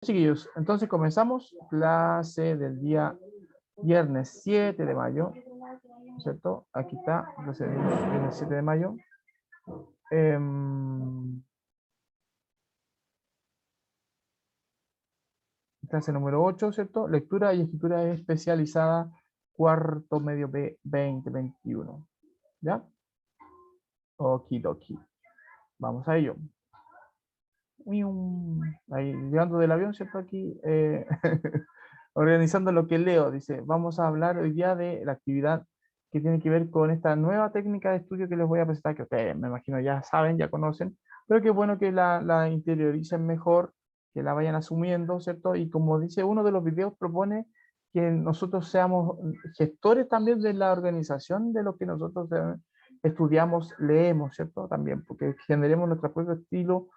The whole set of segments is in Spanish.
Chiquillos, entonces comenzamos clase del día viernes 7 de mayo, ¿cierto? Aquí está, clase del viernes 7 de mayo. Clase número 8, ¿cierto? Lectura y escritura especializada, cuarto medio B 2021. ¿Ya? Okidoki. Vamos a ello. Ahí, llegando del avión, ¿cierto? Aquí, organizando lo que leo, dice, vamos a hablar hoy día de la actividad que tiene que ver con esta nueva técnica de estudio que les voy a presentar, que ustedes me imagino ya saben, ya conocen, pero que es bueno que la interioricen mejor, que la vayan asumiendo, ¿cierto? Y como dice uno de los videos, propone que nosotros seamos gestores también de la organización de lo que nosotros estudiamos, leemos, ¿cierto? También, porque generemos nuestro propio estilo,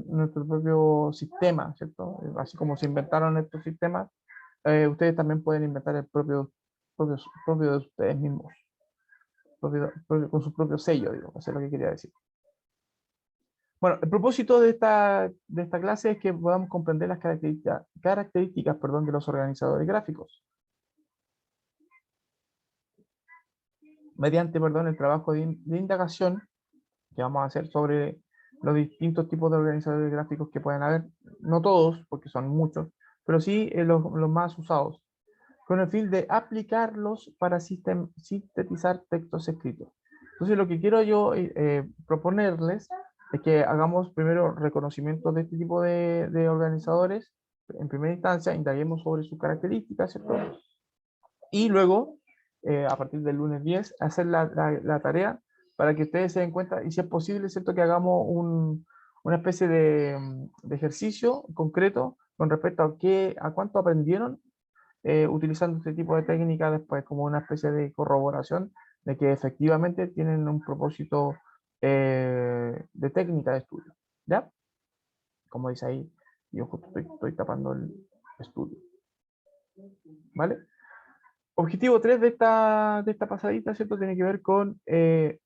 nuestro propio sistema, ¿cierto? Así como se inventaron estos sistemas, ustedes también pueden inventar el propio de ustedes mismos, con su propio sello, digo, eso es lo que quería decir. Bueno, el propósito de esta clase es que podamos comprender las características, perdón, de los organizadores gráficos. Mediante, perdón, el trabajo de indagación que vamos a hacer sobre los distintos tipos de organizadores gráficos que pueden haber, no todos, porque son muchos, pero sí los más usados, con el fin de aplicarlos para sintetizar textos escritos. Entonces, lo que quiero yo proponerles es que hagamos primero reconocimiento de este tipo de organizadores. En primera instancia, indaguemos sobre sus características, ¿cierto? Y luego, a partir del lunes 10, hacer la tarea para que ustedes se den cuenta, y si es posible, ¿cierto? Que hagamos una especie de ejercicio concreto con respecto a cuánto aprendieron utilizando este tipo de técnica después como una especie de corroboración de que efectivamente tienen un propósito de técnica de estudio. ¿Ya? Como dice ahí, yo justo estoy tapando el estudio. ¿Vale? Objetivo 3 de esta pasadita, ¿cierto? Tiene que ver con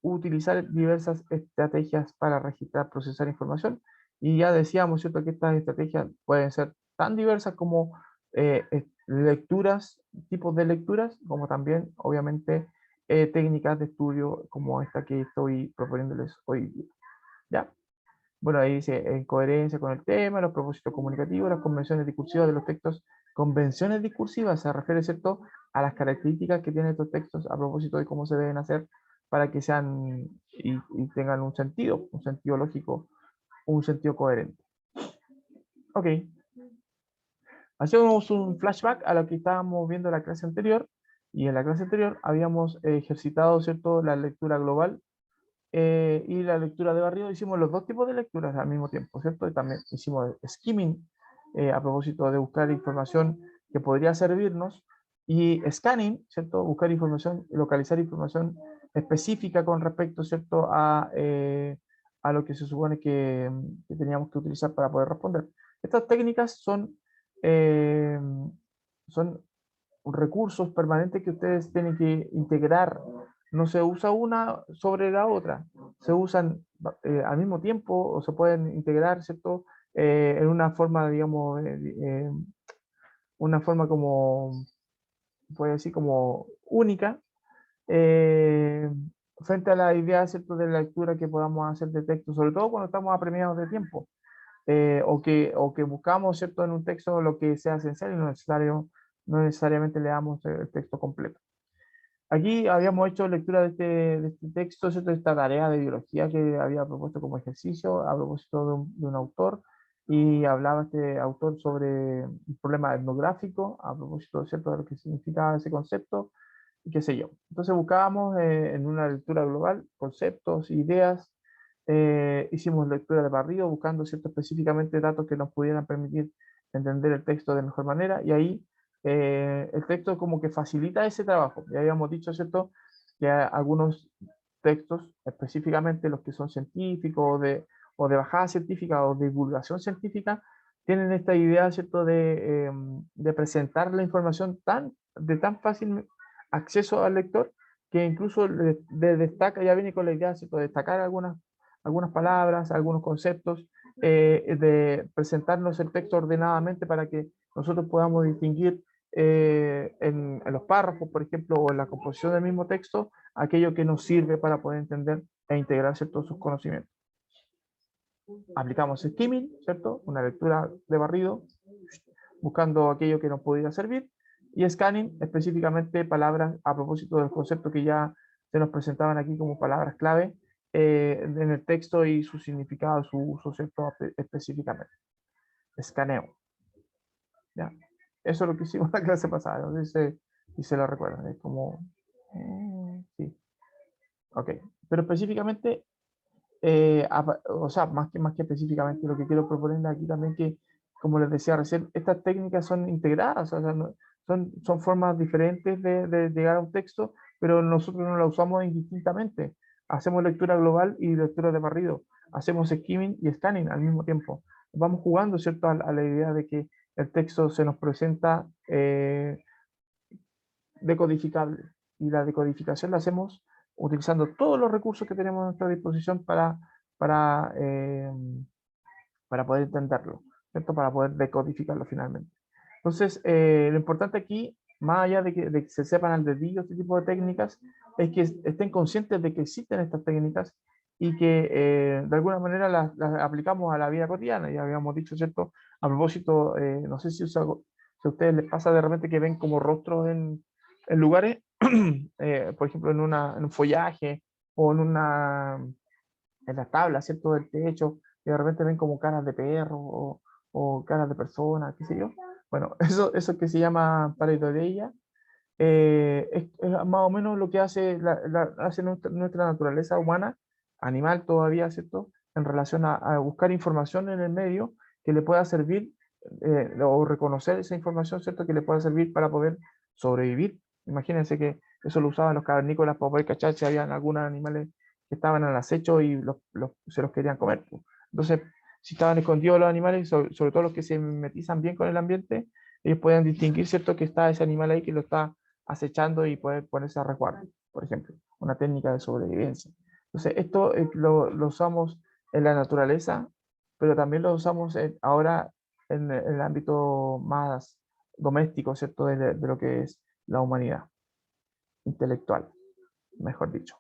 utilizar diversas estrategias para registrar, procesar información. Y ya decíamos, ¿cierto? Que estas estrategias pueden ser tan diversas como lecturas, tipos de lecturas, como también, obviamente, técnicas de estudio como esta que estoy proponiéndoles hoy día. ¿Ya? Bueno, ahí dice, en coherencia con el tema, los propósitos comunicativos, las convenciones discursivas de los textos. Convenciones discursivas se refiere, ¿cierto?, a las características que tienen estos textos a propósito de cómo se deben hacer para que sean y tengan un sentido lógico, un sentido coherente. Ok. Hacemos un flashback a lo que estábamos viendo en la clase anterior, y en la clase anterior habíamos ejercitado, ¿cierto?, la lectura global y la lectura de barrido. Hicimos los dos tipos de lecturas al mismo tiempo, ¿cierto? Y también hicimos skimming a propósito de buscar información que podría servirnos, y scanning, ¿cierto? Buscar información, localizar información específica con respecto, ¿cierto? A lo que se supone que teníamos que utilizar para poder responder. Estas técnicas eh, son recursos permanentes que ustedes tienen que integrar. No se usa una sobre la otra, se usan al mismo tiempo o se pueden integrar, ¿cierto? En una forma, digamos, una forma como, puede decir, como única, eh, frente a la idea, ¿cierto?, de la lectura que podamos hacer de texto, sobre todo cuando estamos apremiados de tiempo, o que buscamos, ¿cierto?, en un texto lo que sea esencial y no necesariamente leamos el texto completo. Aquí habíamos hecho lectura de este texto, ¿cierto?, de esta tarea de biología que había propuesto como ejercicio a propósito de un autor, y hablaba este autor sobre un problema etnográfico a propósito, ¿cierto?, de lo que significa ese concepto, y qué sé yo. Entonces buscábamos en una lectura global conceptos, ideas, hicimos lectura de barrido buscando, ¿cierto?, específicamente datos que nos pudieran permitir entender el texto de mejor manera, y ahí el texto como que facilita ese trabajo. Ya habíamos dicho, ¿cierto?, que algunos textos, específicamente los que son científicos o de bajada científica o de divulgación científica, tienen esta idea, ¿cierto?, de presentar la información de tan fácil acceso al lector, que incluso destaca, ya viene con la idea, ¿cierto?, de destacar algunas palabras, algunos conceptos, de presentarnos el texto ordenadamente para que nosotros podamos distinguir en los párrafos, por ejemplo, o en la composición del mismo texto, aquello que nos sirve para poder entender e integrar todos sus conocimientos. Aplicamos skimming, ¿cierto? Una lectura de barrido, buscando aquello que nos pudiera servir, y scanning, específicamente palabras a propósito del concepto que ya se nos presentaban aquí como palabras clave en el texto y su significado, su uso, ¿cierto? Específicamente. Escaneo. ¿Ya? Eso es lo que hicimos en la clase pasada, no sé si se lo recuerdan, es como... sí. Ok, pero específicamente o sea, más que específicamente, lo que quiero proponer aquí también que, como les decía recién, estas técnicas son integradas, o sea, son formas diferentes de llegar a un texto, pero nosotros no las usamos indistintamente. Hacemos lectura global y lectura de barrido, hacemos skimming y scanning al mismo tiempo. Vamos jugando, ¿cierto?, a la idea de que el texto se nos presenta decodificable, y la decodificación la hacemos utilizando todos los recursos que tenemos a nuestra disposición para, eh, para poder entenderlo, ¿cierto? Para poder decodificarlo finalmente. Entonces, lo importante aquí, más allá de que se sepan al dedillo este tipo de técnicas, es que estén conscientes de que existen estas técnicas y que de alguna manera las aplicamos a la vida cotidiana. Ya habíamos dicho, ¿cierto? A propósito, no sé si a ustedes les pasa de repente que ven como rostros en lugares, por ejemplo, en un follaje o en la tabla, ¿cierto? Del techo, y de repente ven como caras de perro o caras de personas, qué sé yo. Bueno, eso que se llama pareidolia es más o menos lo que hace, hace nuestra naturaleza humana, animal todavía, ¿cierto? En relación a buscar información en el medio que le pueda servir o reconocer esa información, ¿cierto? Que le pueda servir para poder sobrevivir. Imagínense que eso lo usaban los cavernícolas para poder cachar si habían algunos animales que estaban al acecho y se los querían comer. Pues. Entonces, si estaban escondidos los animales, sobre todo los que se mimetizan bien con el ambiente, ellos pueden distinguir, ¿cierto? Que está ese animal ahí que lo está acechando y poder ponerse a resguardo, por ejemplo, una técnica de sobrevivencia. Entonces, esto lo usamos en la naturaleza, pero también lo usamos ahora en el ámbito más doméstico, ¿cierto? De lo que es la humanidad intelectual, mejor dicho.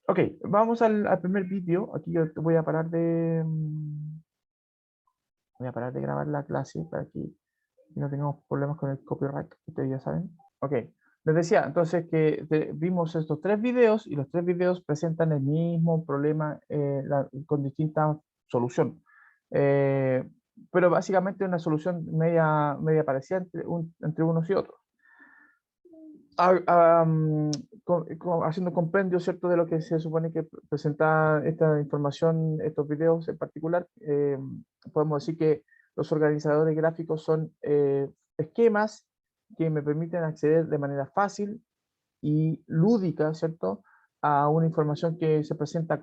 Ok, vamos al primer vídeo. Aquí yo voy a parar voy a parar de grabar la clase para que no tengamos problemas con el copyright, ustedes ya saben. Ok, les decía entonces que vimos estos tres videos y los tres videos presentan el mismo problema con distinta solución. Pero básicamente una solución media parecida entre unos y otros. Haciendo compendio, ¿cierto?, de lo que se supone que presenta esta información, estos videos en particular, podemos decir que los organizadores gráficos son esquemas que me permiten acceder de manera fácil y lúdica, ¿cierto?, a una información que se presenta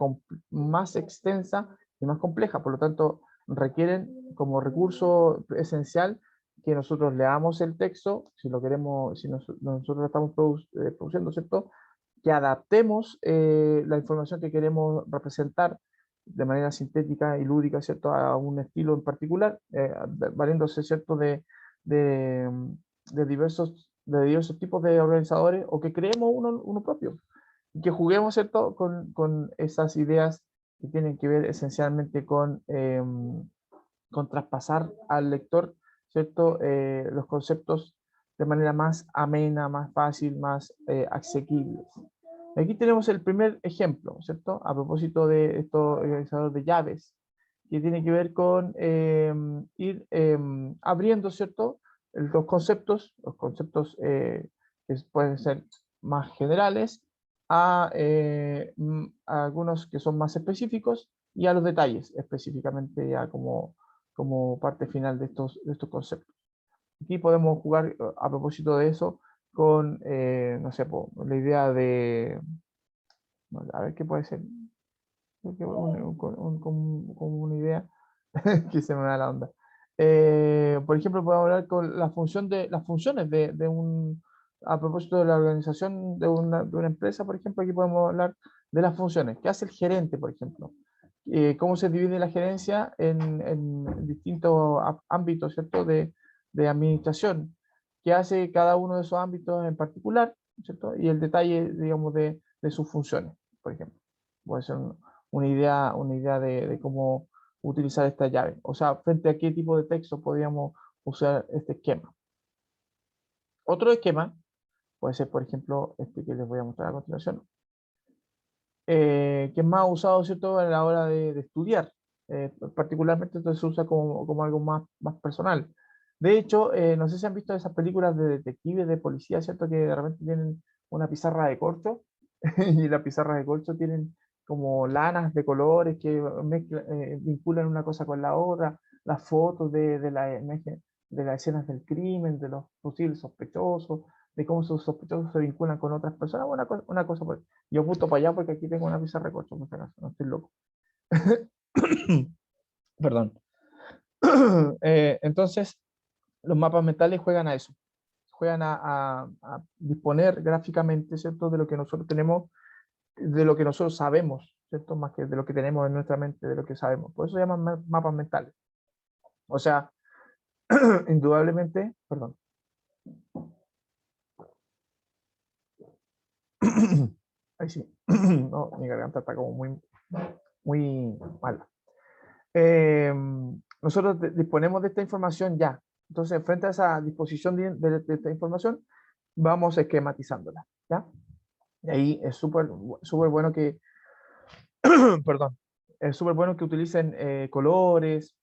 más extensa y más compleja. Por lo tanto, requieren como recurso esencial que nosotros leamos el texto, si lo queremos, si nosotros lo estamos produciendo, ¿cierto? Que adaptemos la información que queremos representar de manera sintética y lúdica, ¿cierto? A un estilo en particular, valiéndose, ¿cierto? De, de diversos tipos de organizadores o que creemos uno propio. Y que juguemos, ¿cierto? Con esas ideas que tienen que ver esencialmente con traspasar al lector, ¿cierto? Los conceptos de manera más amena, más fácil, más asequible. Aquí tenemos el primer ejemplo, ¿cierto? A propósito de estos organizadores de llaves, que tiene que ver con ir abriendo, ¿cierto? Los conceptos que pueden ser más generales, a algunos que son más específicos y a los detalles, específicamente ya como parte final de estos conceptos. Aquí podemos jugar a propósito de eso con, no sé, la idea de, a ver qué puede ser, creo que como una idea que se me da la onda. Por ejemplo, podemos hablar con las funciones de un, a propósito de la organización de una empresa, por ejemplo, aquí podemos hablar de las funciones. ¿Qué hace el gerente, por ejemplo? cómo se divide la gerencia en distintos ámbitos, ¿cierto? De administración, qué hace cada uno de esos ámbitos en particular, ¿cierto? Y el detalle, digamos, de sus funciones, por ejemplo. Puede ser una idea de cómo utilizar esta llave. O sea, frente a qué tipo de texto podríamos usar este esquema. Otro esquema puede ser, por ejemplo, este que les voy a mostrar a continuación, que es más usado, ¿cierto?, a la hora de estudiar. Particularmente esto se usa como algo más personal. De hecho, no sé si han visto esas películas de detectives, de policía, ¿cierto?, que de repente tienen una pizarra de corcho y las pizarras de corcho tienen como lanas de colores que vinculan una cosa con la otra, las fotos de las escenas del crimen, de los posibles sospechosos, de cómo esos sospechosos se vinculan con otras personas, una cosa por... Yo apunto para allá porque aquí tengo una pizarra de corcho, por si acaso, no estoy loco. Perdón. Entonces, los mapas mentales juegan a eso, juegan a disponer gráficamente, ¿cierto?, de lo que nosotros tenemos, de lo que nosotros sabemos, ¿cierto?, más que de lo que tenemos en nuestra mente, de lo que sabemos. Por eso se llaman mapas mentales. O sea, indudablemente, perdón. Ahí sí. No, mi garganta está como muy mala. Nosotros disponemos de esta información ya. Entonces, frente a esa disposición de esta información, vamos esquematizándola, ¿ya? Y ahí es súper bueno que, perdón, es súper bueno que utilicen colores,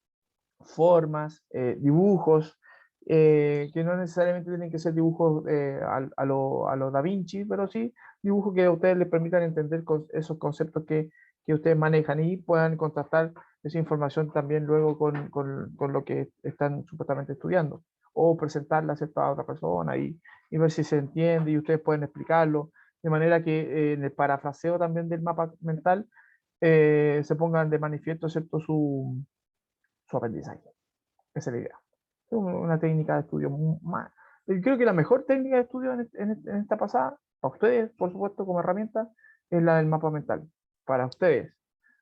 formas, dibujos, que no necesariamente tienen que ser dibujos a lo Da Vinci, pero sí dibujos que a ustedes les permitan entender esos conceptos que ustedes manejan y puedan contrastar esa información también luego con lo que están supuestamente estudiando o presentarla, ¿cierto?, a otra persona y ver si se entiende y ustedes pueden explicarlo, de manera que en el parafraseo también del mapa mental se pongan de manifiesto, ¿cierto?, su aprendizaje. Esa es la idea. Es una técnica de estudio más. Yo creo que la mejor técnica de estudio en esta pasada, para ustedes, por supuesto, como herramienta, es la del mapa mental. Para ustedes.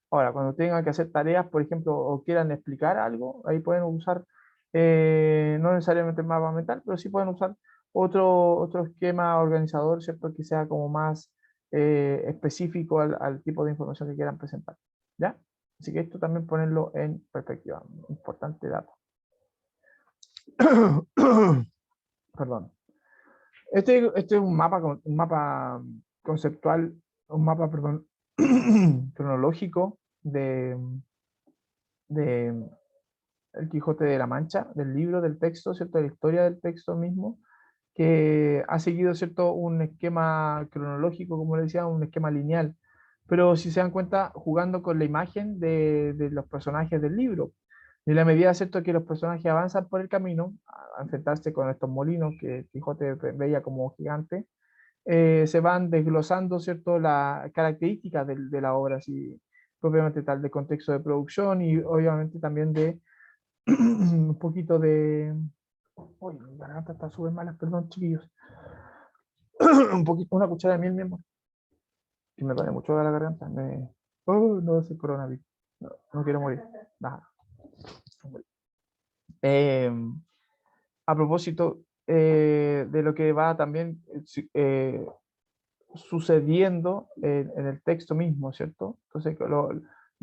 Ahora, cuando tengan que hacer tareas, por ejemplo, o quieran explicar algo, ahí pueden usar, no necesariamente el mapa mental, pero sí pueden usar otro esquema organizador, ¿cierto? Que sea como más específico al tipo de información que quieran presentar. ¿Ya? Así que esto también ponerlo en perspectiva. Importante dato. Perdón. Este es un mapa conceptual, un mapa, perdón, cronológico de El Quijote de la Mancha, del libro, del texto, ¿cierto? De la historia del texto mismo, que ha seguido, ¿cierto?, un esquema cronológico, como le decía, un esquema lineal. Pero si se dan cuenta, jugando con la imagen de los personajes del libro. Y la medida, ¿cierto?, que los personajes avanzan por el camino, a enfrentarse con estos molinos que Quijote veía como gigantes, se van desglosando, ¿cierto?, las características de la obra, así, propiamente tal, de contexto de producción y obviamente también de un poquito de... Uy, mi garganta está súper mala, perdón, chiquillos. Un poquito, una cuchara de miel, mi amor, que me duele mucho la garganta. Oh, no es el coronavirus. No, no quiero morir. Nada. Eh, a propósito de lo que va también sucediendo en el texto mismo, ¿cierto? Entonces,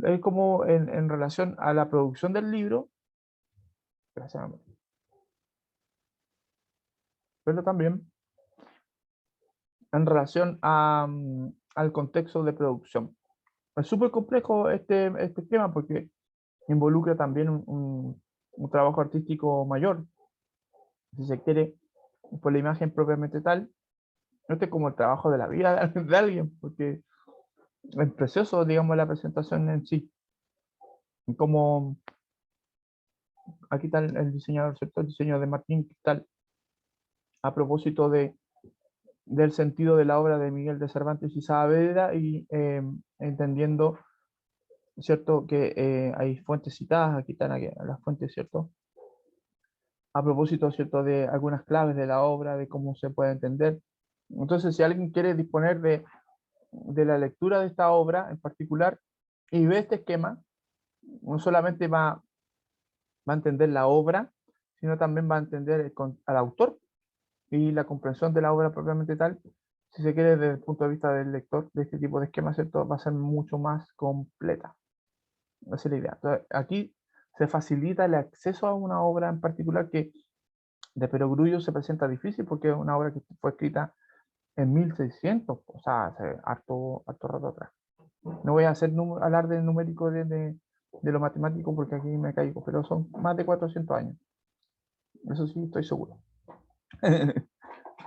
es como en relación a la producción del libro, gracias, amor, pero también en relación al contexto de producción. Es súper complejo este tema porque involucra también un trabajo artístico mayor, si se quiere, por la imagen propiamente tal. Este es como el trabajo de la vida de alguien, porque es precioso, digamos, la presentación en sí. Como aquí está el diseñador, ¿cierto? El diseño de Martín Cristal, a propósito del sentido de la obra de Miguel de Cervantes y Saavedra y entendiendo, ¿cierto?, que hay fuentes citadas, aquí están aquí, las fuentes, ¿cierto? A propósito, ¿cierto?, de algunas claves de la obra, de cómo se puede entender. Entonces, si alguien quiere disponer de la lectura de esta obra en particular, y ve este esquema, no solamente va a entender la obra, sino también va a entender al autor y la comprensión de la obra propiamente tal, si se quiere desde el punto de vista del lector, de este tipo de esquemas, ¿cierto? Va a ser mucho más completa. Esa es la idea. Entonces, aquí se facilita el acceso a una obra en particular que de Perogrullo se presenta difícil porque es una obra que fue escrita en 1600, o sea, hace harto rato atrás. No voy a hacer alarde numérico de lo matemático porque aquí me caigo, pero son más de 400 años. Eso sí, estoy seguro.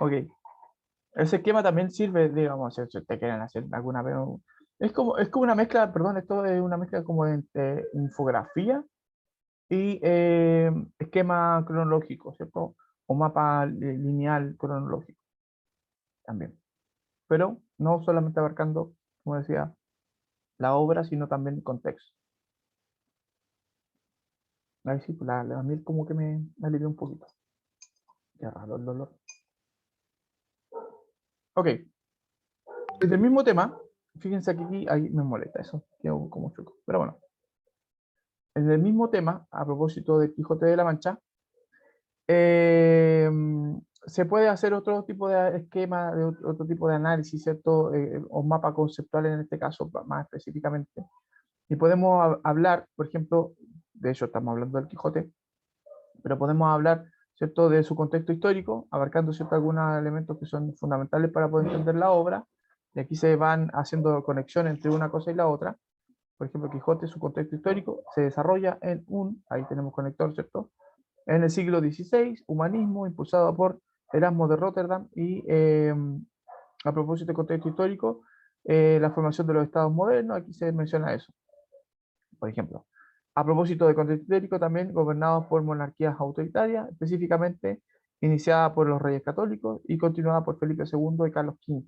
Ok. Ese esquema también sirve, digamos, si ustedes quieren hacer alguna vez. Es como una mezcla, perdón, esto es una mezcla como de infografía y esquema cronológico, ¿cierto? O mapa lineal cronológico también. Pero no solamente abarcando, como decía, la obra, sino también el contexto. Ahí sí, pues la miel como que me alivió un poquito. Qué raro el dolor. Ok, desde el mismo tema, fíjense que aquí ahí me molesta eso, quedo como chueco. Pero bueno, en el mismo tema, a propósito de Quijote de la Mancha, eh, se puede hacer otro tipo de esquema, de otro tipo de análisis, ¿cierto? O mapa conceptual en este caso, más específicamente. Y podemos hablar, por ejemplo, de hecho estamos hablando del Quijote, pero podemos hablar, ¿cierto?, de su contexto histórico, abarcando, ¿cierto?, algunos elementos que son fundamentales para poder entender la obra, y aquí se van haciendo conexiones entre una cosa y la otra. Por ejemplo, Quijote, su contexto histórico, se desarrolla ahí tenemos conector, ¿cierto?, en el siglo XVI, humanismo impulsado por Erasmo de Rotterdam, y a propósito de contexto histórico, la formación de los estados modernos, aquí se menciona eso, por ejemplo. A propósito de contexto histórico, también gobernados por monarquías autoritarias, específicamente iniciada por los reyes católicos y continuada por Felipe II y Carlos V.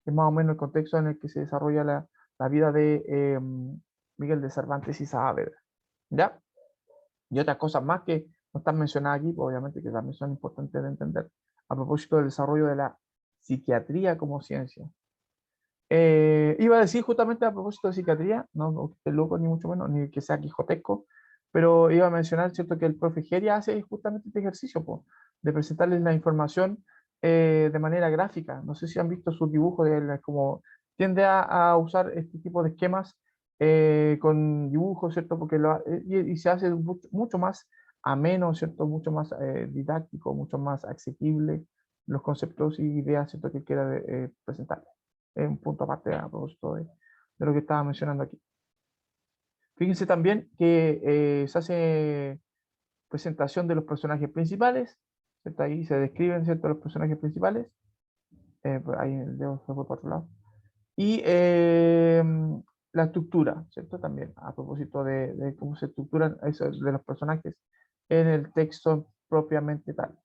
Es más o menos el contexto en el que se desarrolla la vida de Miguel de Cervantes y Saavedra. ¿Ya? Y otras cosas más que no están mencionadas aquí, pues obviamente que también son importantes de entender. A propósito del desarrollo de la psiquiatría como ciencia. Iba a decir justamente a propósito de psiquiatría, no que esté loco ni mucho menos, ni que sea quijotesco, pero iba a mencionar, ¿cierto?, que el profe Geria hace justamente este ejercicio, po, de presentarles la información de manera gráfica. No sé si han visto sus dibujos, de él, como tiende a usar este tipo de esquemas con dibujos, ¿cierto? Porque y se hace mucho más ameno, ¿cierto? Mucho más didáctico, mucho más asequible los conceptos y ideas, ¿cierto?, que quiera presentar. Es un punto aparte a propósito de lo que estaba mencionando aquí. Fíjense también que se hace presentación de los personajes principales, ¿cierto? Ahí se describen, ¿cierto?, los personajes principales. Pues ahí el dedo se fue por otro lado. Y la estructura, ¿cierto? También, a propósito de cómo se estructuran eso, de los personajes en el texto propiamente tal.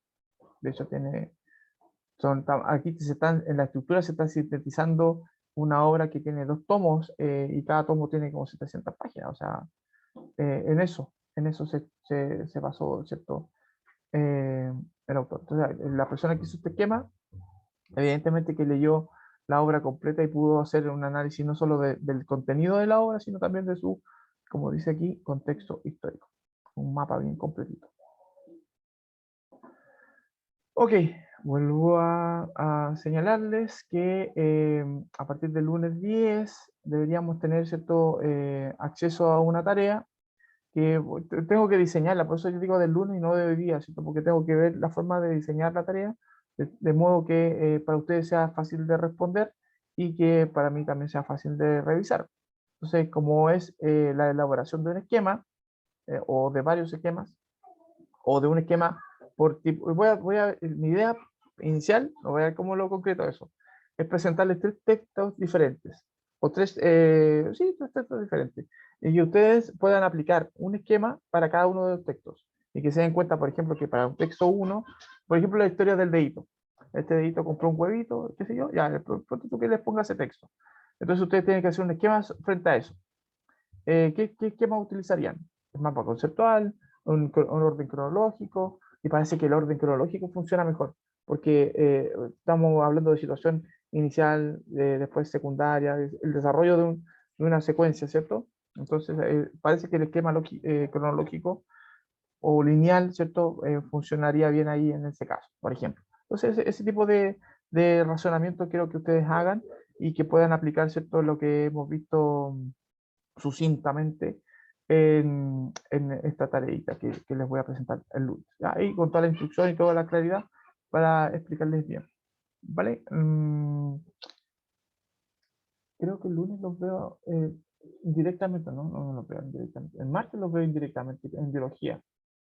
De hecho, aquí en la estructura se está sintetizando una obra que tiene 2 tomos y cada tomo tiene como 700 páginas. O sea, en eso se basó, ¿cierto? El autor. Entonces, la persona que hizo este esquema, evidentemente que leyó la obra completa y pudo hacer un análisis no solo del contenido de la obra, sino también de su, como dice aquí, contexto histórico. Un mapa bien completito. Ok, vuelvo a señalarles que a partir del lunes 10 deberíamos tener cierto acceso a una tarea que tengo que diseñarla, por eso yo digo del lunes y no de hoy día, ¿cierto? Porque tengo que ver la forma de diseñar la tarea de modo que para ustedes sea fácil de responder y que para mí también sea fácil de revisar. Entonces, como es la elaboración de un esquema o de varios esquemas, o de un esquema por tipo. Mi idea inicial, voy a ver cómo lo concreto eso, es presentarles 3 textos diferentes, o sí, 3 textos diferentes, y que ustedes puedan aplicar un esquema para cada uno de los textos, y que se den cuenta, por ejemplo, que para un texto 1, por ejemplo, la historia del dedito. Este dedito compró un huevito, qué sé yo, ya, tú que les ponga ese texto. Entonces ustedes tienen que hacer un esquema frente a eso. ¿Qué esquema utilizarían? El mapa conceptual, un orden cronológico, y parece que el orden cronológico funciona mejor, porque estamos hablando de situación inicial, después secundaria, el desarrollo de una secuencia, ¿cierto? Entonces, parece que el esquema cronológico o lineal, ¿cierto? Funcionaría bien ahí en ese caso, por ejemplo. Entonces, ese tipo de razonamiento quiero que ustedes hagan y que puedan aplicar, ¿cierto? Lo que hemos visto sucintamente en esta tareita que les voy a presentar el lunes. ¿Ya? Y con toda la instrucción y toda la claridad para explicarles bien. ¿Vale? Creo que el lunes los veo indirectamente, no los veo indirectamente. El martes los veo indirectamente en biología.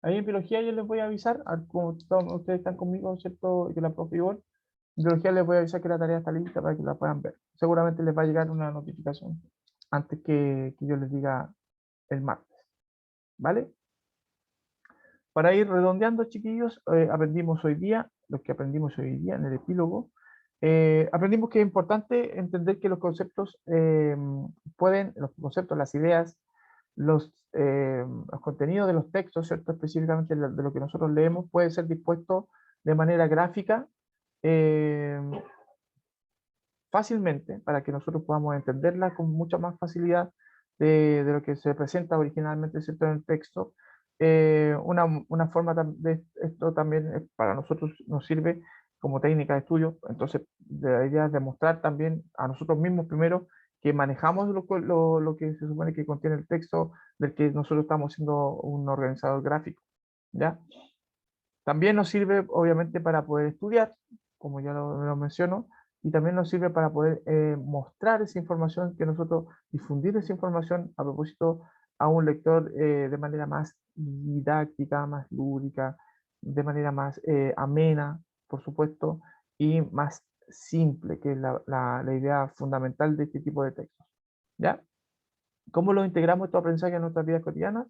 Ahí en biología yo les voy a avisar, como ustedes están conmigo, ¿cierto? Y que la profe igual, en biología les voy a avisar que la tarea está lista para que la puedan ver. Seguramente les va a llegar una notificación antes que yo les diga el martes, ¿vale? Para ir redondeando, chiquillos, aprendimos hoy día, lo que aprendimos hoy día en el epílogo, aprendimos que es importante entender que los conceptos los conceptos, las ideas, los contenidos de los textos, ¿cierto? Específicamente de lo que nosotros leemos, puede ser dispuesto de manera gráfica eh, fácilmente para que nosotros podamos entenderla con mucha más facilidad de lo que se presenta originalmente, ¿cierto? En el texto. Una forma de esto también para nosotros nos sirve como técnica de estudio. Entonces, la idea es demostrar también a nosotros mismos primero que manejamos lo que se supone que contiene el texto, del que nosotros estamos siendo un organizador gráfico, ¿ya? También nos sirve, obviamente, para poder estudiar, como ya lo menciono, y también nos sirve para poder mostrar esa información, que nosotros difundir esa información a propósito a un lector de manera más didáctica, más lúdica, de manera más amena, por supuesto, y más simple, que es la idea fundamental de este tipo de textos. ¿Ya? ¿Cómo los integramos estos aprendizajes en nuestras vidas cotidianas?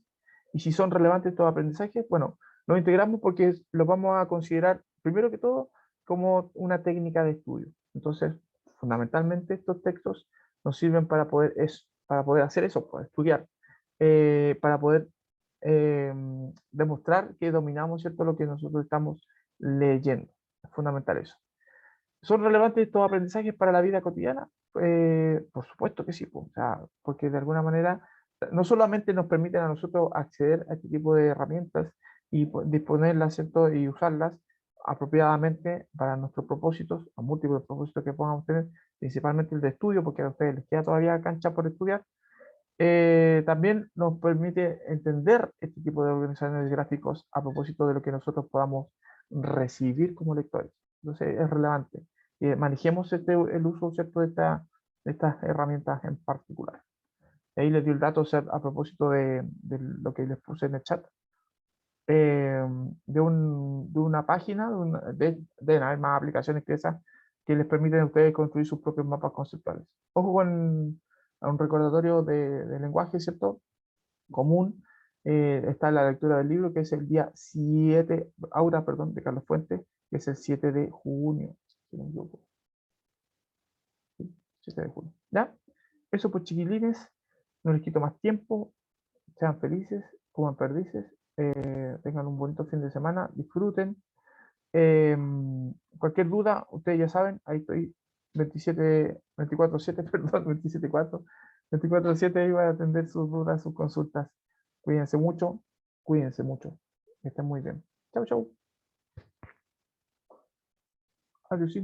Y si son relevantes estos aprendizajes, bueno, los integramos porque los vamos a considerar, primero que todo, como una técnica de estudio. Entonces, fundamentalmente estos textos nos sirven para poder hacer eso, para estudiar, para poder eh, demostrar que dominamos, ¿cierto?, lo que nosotros estamos leyendo. Es fundamental eso. ¿Son relevantes estos aprendizajes para la vida cotidiana? Por supuesto que sí, o sea, porque de alguna manera no solamente nos permiten a nosotros acceder a este tipo de herramientas y disponerlas, ¿cierto? Y usarlas apropiadamente para nuestros propósitos, a múltiples propósitos que podamos tener, principalmente el de estudio, porque a ustedes les queda todavía cancha por estudiar. También nos permite entender este tipo de organizaciones gráficos a propósito de lo que nosotros podamos recibir como lectores. Entonces es relevante. Manejemos el uso, ¿cierto?, de estas herramientas en particular. Ahí les di el dato, o sea, a propósito de lo que les puse en el chat, de una página, de haber más aplicaciones que esas que les permiten a ustedes construir sus propios mapas conceptuales. Ojo con a un recordatorio de lenguaje, ¿cierto? Común. Está la lectura del libro, que es el día 7, Aura, perdón, de Carlos Fuentes, que es el 7 de junio, si no me equivoco. Sí, 7 de junio. ¿Ya? Eso pues, chiquilines, no les quito más tiempo, sean felices, coman perdices, tengan un bonito fin de semana, disfruten. Eh, Cualquier duda, ustedes ya saben, ahí estoy 24/7, perdón, 27/4, 24/7 iba a atender sus dudas, sus consultas. Cuídense mucho, que estén muy bien. Chau, chau. Adiós.